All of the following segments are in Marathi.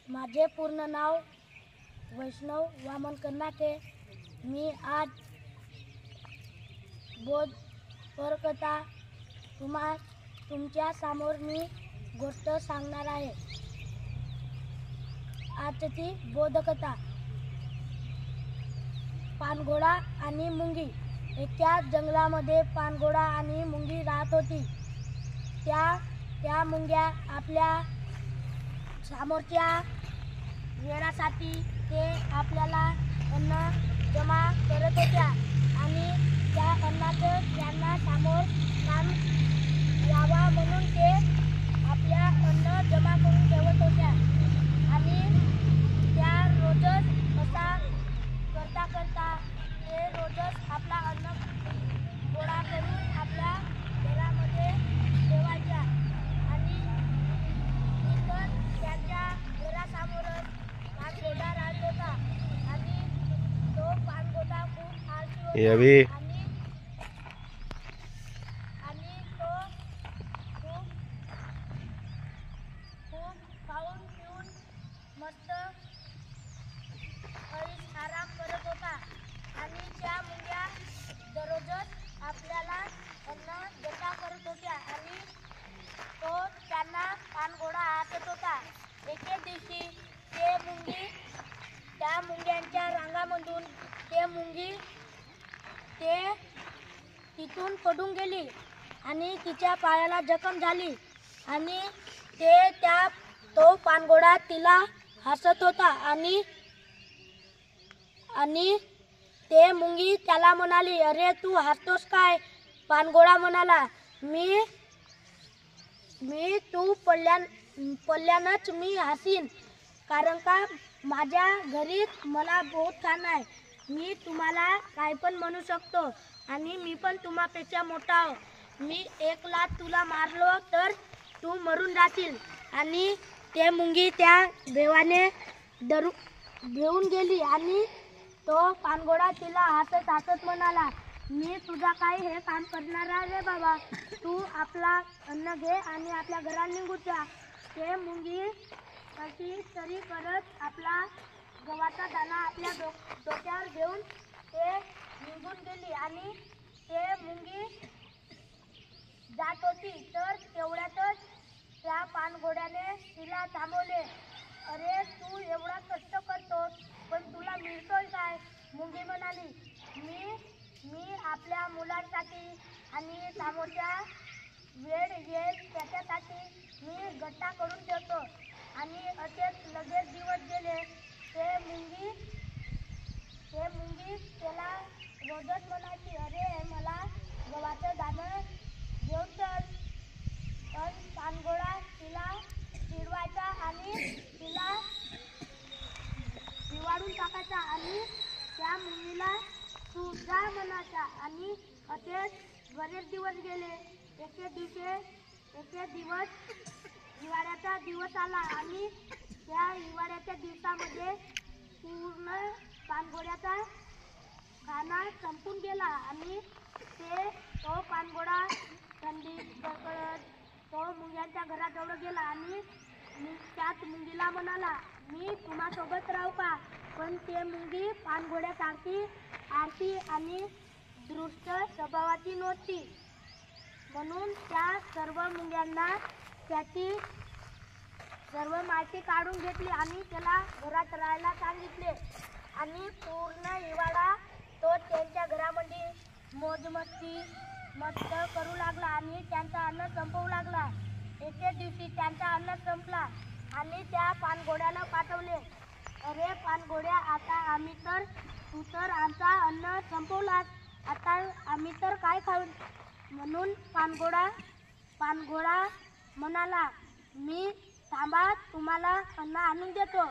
माझे पूर्ण नाव वैष्णव वामन कर्नाके। मी आज बोध परकथा तुमच्या समोर मी गोष्ट सांगणार आहे। आजची बोधकथा पानघोडा आणि मुंगी। एका जंगलामध्ये पानघोडा आणि मुंगी राहत होती। त्या मुंग्या आपल्या समोरच्या वेळासाठी ते आपल्याला अन्न जमा करत होत्या आणि त्या अन्नाचं त्यांना समोर काम यावा म्हणून ते आपल्या अन्न जमा करून ठेवत होत्या आणि त्या रोजच असा करता करता ते रोजच आपला अन्न गोळा करून आपल्या घरामध्ये ठेवायच्या आणि इतर त्यांच्या घरासमोरच पानघोडा राहत होता आणि तो पानघोडा खूप आळशी होता आणि तो खूप खाऊन पिऊन मस्त ऐश आराम करत होता आणि त्या मुंग्या दररोजच आपल्याला अन्न जमा करत होत्या आणि तो त्यांना पानघोडा हातत होता। एके दिवशी त्या मुंग्यांच्या रांगामधून ते तिथून पडून गेली आणि तिच्या पायाला जखम झाली आणि तो पानघोडा तिला हसत होता आणि ते मुंगी त्याला म्हणाली, अरे तू हसतोस काय? पानघोडा म्हणाला, मी तू पडल्यानंच मी हसीन, कारण का माझ्या घरी मला बहुत खाण आहे। मी तुम्हाला काय पण म्हणू शकतो आणि मी पण तुम्हापेक्षा मोठा आहे। मी एक लाथ तुला मारलो तर तू मरून जाशील। आणि ते मुंगी त्या भेवाने घेऊन गेली आणि तो पानघोडा तिला हसत हसत म्हणाला, मी तुझा काय हे काम करणार आहे रे बाबा, तू आपला अन्न घे आणि आपल्या घरात निघून जा। ते मुंगी कशी तरी करत आपला गव्हाचा दाणा आपल्या डोक्यावर घेऊन ते निघून गेली आणि ते मुंगी जात होती तर तेवढ्यातच त्या पानघोड्याने तिला थांबवले। अरे तू एवढा कष्ट करतोस पण तुला मिळतोय काय? मुंगी म्हणाली, मी आपल्या मुलांसाठी आणि समोरच्या वेळ येईल त्याच्यासाठी मी गट्टा करून ठेवतो। आणि असेच लगेच दिवस गेले। ते मुंगी त्याला रोजच म्हणायची, अरे मला गव्हाचं दाणं घेऊन चल। पण पानघोडा तिला चिडवायचा आणि तिला हिवाळून टाकायचा आणि त्या मुंगीला तू जा म्हणायचा आणि असेच बरेच दिवस गेले। एके दिवस हिवाळ्याचा दिवस आला आणि त्या हिवाळ्याच्या दिवसामध्ये पूर्ण पानघोड्याचा खाना संपून गेला आणि तो पानघोडा थंडीत कडकडत तो मुंग्यांच्या घराजवळ गेला आणि त्याच मुंगीला म्हणाला, मी तुम्हासोबत राहू का? पण ते मुंगी पानघोड्यासारखी आळशी आणि दुष्ट स्वभावाची नव्हती म्हणून त्या सर्व मुंग्यांना त्याची सर्व माहिती काढून घेतली आणि त्याला घरात राहायला सांगितले। आणि पूर्ण हिवाळा तो त्यांच्या घरामध्ये मौजमस्ती मस्त करू लागला आणि त्यांचा अन्न संपवू लागला। एके दिवशी त्यांचा अन्न संपला आणि त्या पानघोड्याला पाठवले, अरे पानघोड्या, आता तू तर आमचा अन्न संपवलास, आता आम्ही तर काय खाऊ? म्हणून पानघोडा म्हणाला, मी थांबा, तुम्हाला अन्न आणून देतो।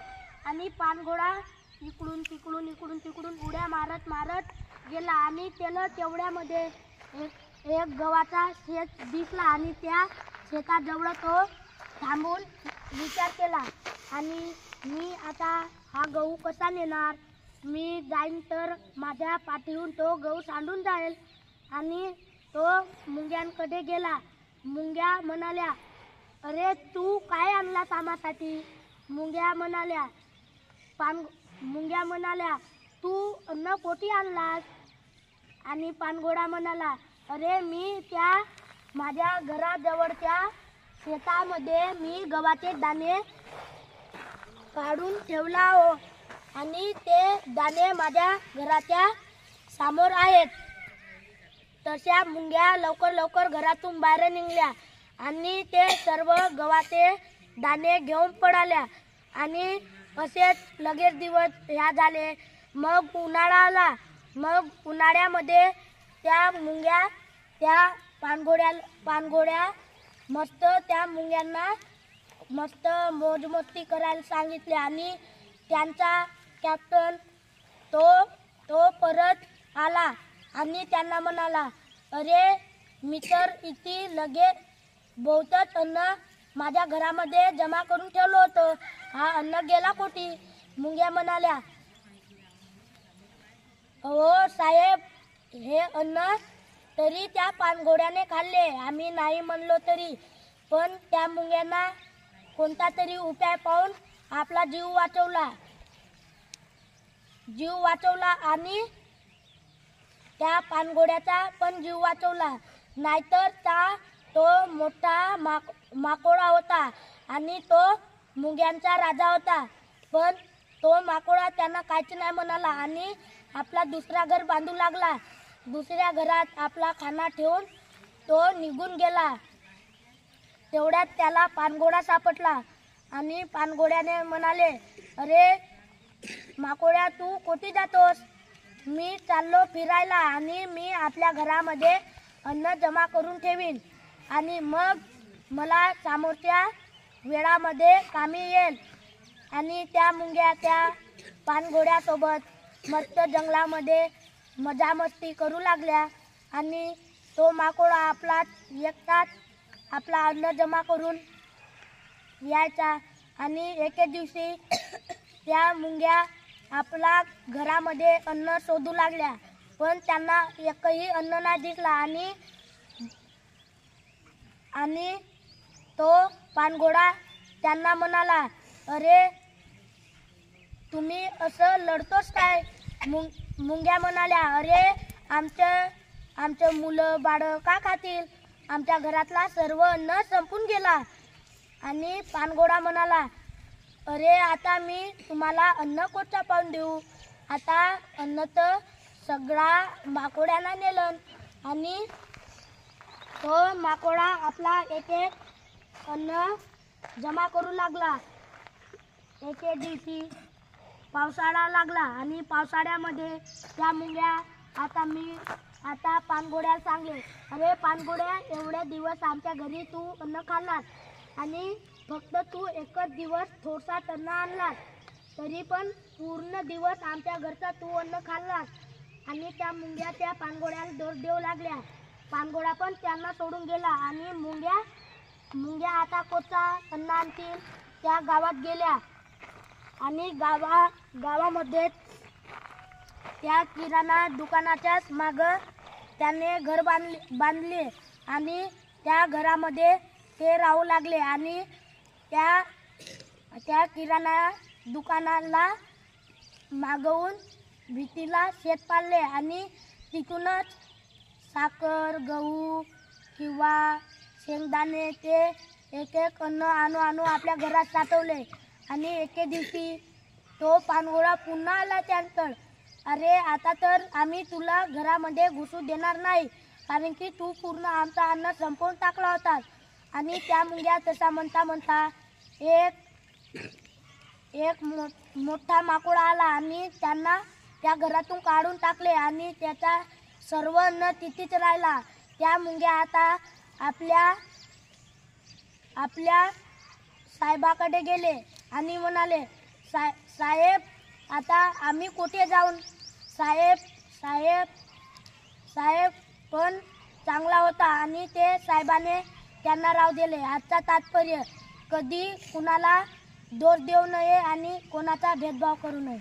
आणि पानघोडा इकडून तिकडून उड्या मारत गेला आणि त्याला तेवढ्यामध्ये एक गव्हाचा शेत दिसला आणि त्या शेताजवळ तो थांबून विचार केला, आणि मी आता हा गहू कसा नेणार? मी जाईन तर माझ्या पाठीहून तो गहू सांडून जाईल। आणि तो मुंग्यांकडे गेला। मुंग्या म्हणाल्या, अरे तू काय आणलास आम्हासाठी? मुंग्या म्हणाल्या तू अन्न कोठी आणलास? आणि पानघोडा म्हणाला, अरे मी त्या माझ्या घराजवळच्या शेतामध्ये मी गव्हाचे दाणे काढून ठेवला हो आणि ते दाणे माझ्या घराच्या समोर आहेत. तशा मुंग्या लवकर घरातून बाहेर निघाल्या आणि ते सर्व गव्हाचे दाणे घेऊन पळाल्या. आणि असेच लगेच दिवस ह्या झाले. मग उन्हाळा आला. मग उन्हाळ्यामध्ये त्या मुंग्या त्या पानघोड्या मस्त त्या मुंग्यांना मस्त मौज-मस्ती करायला सांगितले. आणि त्यांचा कॅप्टन तो परत आला आणि त्यांना म्हणाला, अरे मी तर इथे लगेच बहुतच अन्न माझ्या घरामध्ये जमा करून ठेवलं होतं. हा अन्न गेला कोठी? मुंग्या म्हणाल्या, हो साहेब, हे अन्न तरी त्या पानघोड्याने खाल्ले. आम्ही नाही म्हणलो तरी. पण त्या मुंग्यांना कोणता तरी उपाय पाहून आपला जीव वाचवला आणि त्या पानघोड्याचा पण जीव वाचवला. नाहीतर तो मोठा माकोडा होता आणि तो मुंग्यांचा राजा होता. पण तो माकोडा त्यांना काहीच नाही म्हणाला आणि आपला दुसरा घर बांधू लागला. दुसऱ्या घरात आपला खाना ठेवून तो निघून गेला. तेवढ्यात त्याला पानघोडा सापडला आणि पानघोड्याने म्हणाले, अरे माकोड्या, तू कोठी जातोस? मी चाललो फिरायला आणि मी आपल्या घरामध्ये अन्न जमा करून ठेवीन आणि मग मला समोरच्या वेळामध्ये कामी येईल. आणि त्या मुंग्या त्या पानघोड्यासोबत मस्त जंगलामध्ये मजा मस्ती करू लागल्या. आणि तो माकोडा एकटाच आपला अन्न जमा करून यायचा. आणि एके दिवशी त्या मुंग्या आपला घरामध्ये अन्न शोधू लागल्या. पण त्यांना एकही अन्न नाही दिसला. आणि तो पानघोडा त्यांना म्हणाला, अरे तुम्ही असं लढतोस काय? मुंग्या म्हणाल्या, अरे आमचं मुलं बाळं का खातील? आमच्या घरातला सर्व अन्न संपून गेला. आणि पानघोडा म्हणाला, अरे आता मी तुम्हाला अन्न कोणता पाहून देऊ? आता अन्न तर सगळा माकोड्याला नेलं. आणि तो माकोडा आपला एक अन्न जमा करू लागला. एके दिवशी पावसाळा लागला आणि पावसाळ्यामध्ये त्या मुंग्या आता पानघोड्याला सांगले, अरे पानघोड्या, एवढे दिवस आमच्या घरी तू अन्न खाल्लास आणि फक्त तू एकच दिवस थोडसा अन्न आणलास, तरी पण पूर्ण दिवस आमच्या घरचा तू अन्न खाल्लास. आणि त्या मुंग्या त्या पानघोड्याला दोष देऊ लागल्या. पानघोडा पण त्यांना सोडून गेला. आणि मुंग्या आता कोणता अन्न आणतील त्या गावात गेल्या. आणि गावामध्ये त्या किराणा दुकानाच्याच मागं त्याने घर बांधले आणि त्या घरामध्ये ते राहू लागले. आणि त्या किराणा दुकानाला मागवून भीतीला शेत पाडले आणि तिथूनच साखर, गहू किंवा शेंगदाणे ते एक अन्न आणू आपल्या घरात साठवले. आणि एके दिवशी तो पानघोडा पुन्हा आला त्यांच्याकडे, अरे आता तर आम्ही तुला घरामध्ये घुसू देणार नाही, कारण की तू पूर्ण आमचा अन्न संपवून टाकला होता. आणि त्या मुंग्या तसा म्हणता एक मोठा माकोडा आला आणि त्यांना त्या घरातून काढून टाकले. आणि त्याचा सर्व अन्न तिथेच राहिला. त्या मुंग्या आता आपल्या साहेबाकडे गेले आणि म्हणाले, साहेब आता आम्ही कुठे जाऊन? साहेब पण चांगला होता आणि ते साहेबाने त्यांना राव दिले. आजचा तात्पर्य, कधी कुणाला दोष देऊ नये आणि कोणाचा भेदभाव करू नये.